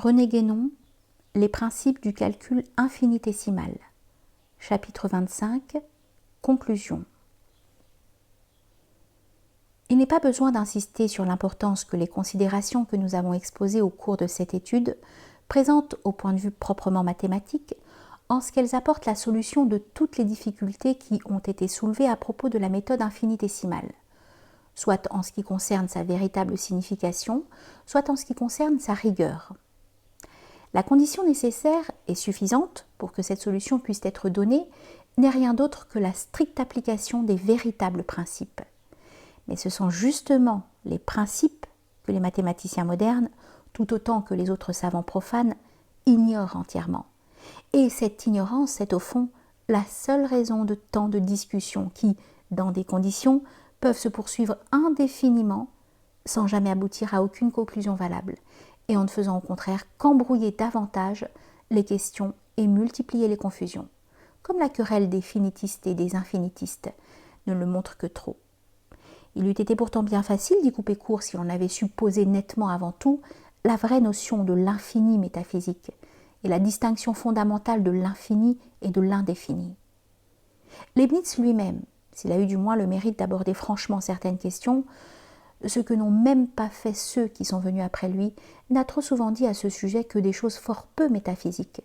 René Guénon, Les principes du calcul infinitésimal. Chapitre 25. Conclusion. Il n'est pas besoin d'insister sur l'importance que les considérations que nous avons exposées au cours de cette étude présentent au point de vue proprement mathématique, en ce qu'elles apportent la solution de toutes les difficultés qui ont été soulevées à propos de la méthode infinitésimale, soit en ce qui concerne sa véritable signification, soit en ce qui concerne sa rigueur. La condition nécessaire et suffisante pour que cette solution puisse être donnée n'est rien d'autre que la stricte application des véritables principes. Mais ce sont justement les principes que les mathématiciens modernes, tout autant que les autres savants profanes, ignorent entièrement. Et cette ignorance est au fond la seule raison de tant de discussions qui, dans des conditions, peuvent se poursuivre indéfiniment sans jamais aboutir à aucune conclusion valable, et en ne faisant au contraire qu'embrouiller davantage les questions et multiplier les confusions, comme la querelle des finitistes et des infinitistes ne le montre que trop. Il eût été pourtant bien facile d'y couper court si l'on avait su poser nettement avant tout la vraie notion de l'infini métaphysique et la distinction fondamentale de l'infini et de l'indéfini. Leibniz lui-même, s'il a eu du moins le mérite d'aborder franchement certaines questions, ce que n'ont même pas fait ceux qui sont venus après lui, n'a trop souvent dit à ce sujet que des choses fort peu métaphysiques,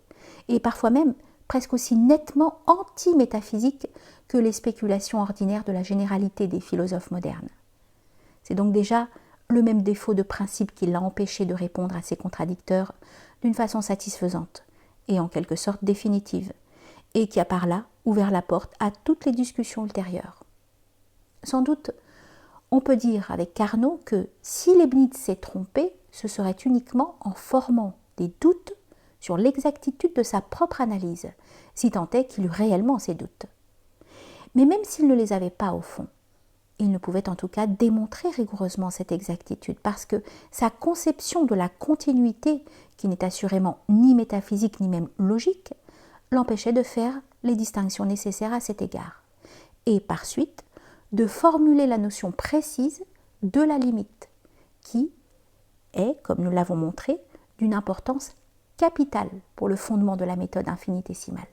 et parfois même presque aussi nettement anti-métaphysiques que les spéculations ordinaires de la généralité des philosophes modernes. C'est donc déjà le même défaut de principe qui l'a empêché de répondre à ses contradicteurs d'une façon satisfaisante et en quelque sorte définitive, et qui a par là ouvert la porte à toutes les discussions ultérieures. Sans doute, on peut dire avec Carnot que si Leibniz s'est trompé, ce serait uniquement en formant des doutes sur l'exactitude de sa propre analyse, si tant est qu'il eût réellement ces doutes. Mais même s'il ne les avait pas au fond, il ne pouvait en tout cas démontrer rigoureusement cette exactitude, parce que sa conception de la continuité, qui n'est assurément ni métaphysique ni même logique, l'empêchait de faire les distinctions nécessaires à cet égard, et par suite de formuler la notion précise de la limite, qui est, comme nous l'avons montré, d'une importance capitale pour le fondement de la méthode infinitésimale.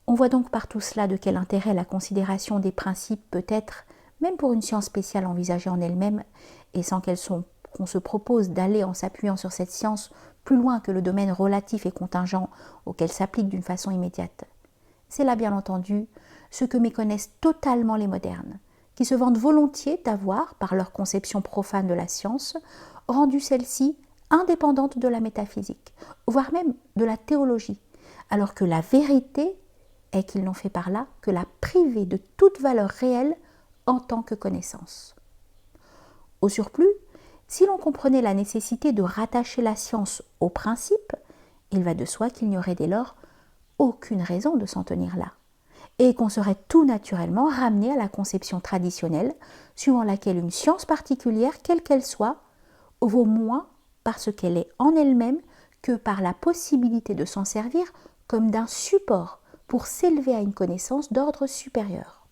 On voit donc par tout cela de quel intérêt la considération des principes peut être, même pour une science spéciale envisagée en elle-même, et sans qu'on se propose d'aller en s'appuyant sur cette science plus loin que le domaine relatif et contingent auquel s'applique d'une façon immédiate. C'est là bien entendu ce que méconnaissent totalement les modernes, qui se vantent volontiers d'avoir, par leur conception profane de la science, rendu celle-ci indépendante de la métaphysique, voire même de la théologie, alors que la vérité est qu'ils n'ont fait par là que la priver de toute valeur réelle en tant que connaissance. Au surplus, si l'on comprenait la nécessité de rattacher la science au principe, il va de soi qu'il n'y aurait dès lors aucune raison de s'en tenir là, et qu'on serait tout naturellement ramené à la conception traditionnelle, suivant laquelle une science particulière, quelle qu'elle soit, vaut moins parce qu'elle est en elle-même que par la possibilité de s'en servir comme d'un support pour s'élever à une connaissance d'ordre supérieur.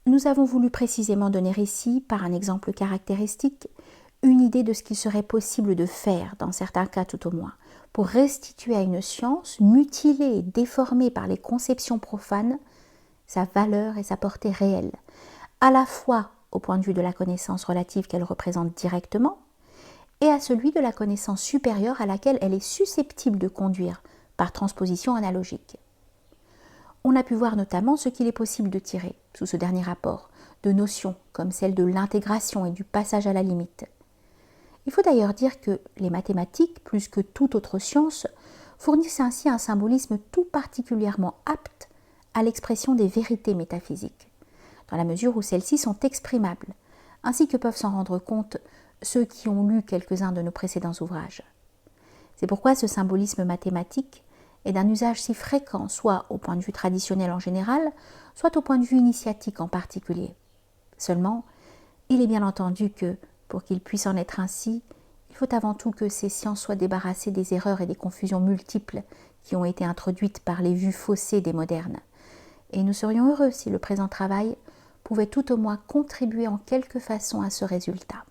Nous avons voulu précisément donner ici, par un exemple caractéristique, une idée de ce qu'il serait possible de faire, dans certains cas tout au moins, pour restituer à une science mutilée et déformée par les conceptions profanes sa valeur et sa portée réelle, à la fois au point de vue de la connaissance relative qu'elle représente directement et à celui de la connaissance supérieure à laquelle elle est susceptible de conduire par transposition analogique. On a pu voir notamment ce qu'il est possible de tirer, sous ce dernier rapport, de notions comme celle de l'intégration et du passage à la limite. Il faut d'ailleurs dire que les mathématiques, plus que toute autre science, fournissent ainsi un symbolisme tout particulièrement apte à l'expression des vérités métaphysiques, dans la mesure où celles-ci sont exprimables, ainsi que peuvent s'en rendre compte ceux qui ont lu quelques-uns de nos précédents ouvrages. C'est pourquoi ce symbolisme mathématique est d'un usage si fréquent, soit au point de vue traditionnel en général, soit au point de vue initiatique en particulier. Seulement, il est bien entendu que, pour qu'il puisse en être ainsi, il faut avant tout que ces sciences soient débarrassées des erreurs et des confusions multiples qui ont été introduites par les vues faussées des modernes. Et nous serions heureux si le présent travail pouvait tout au moins contribuer en quelque façon à ce résultat.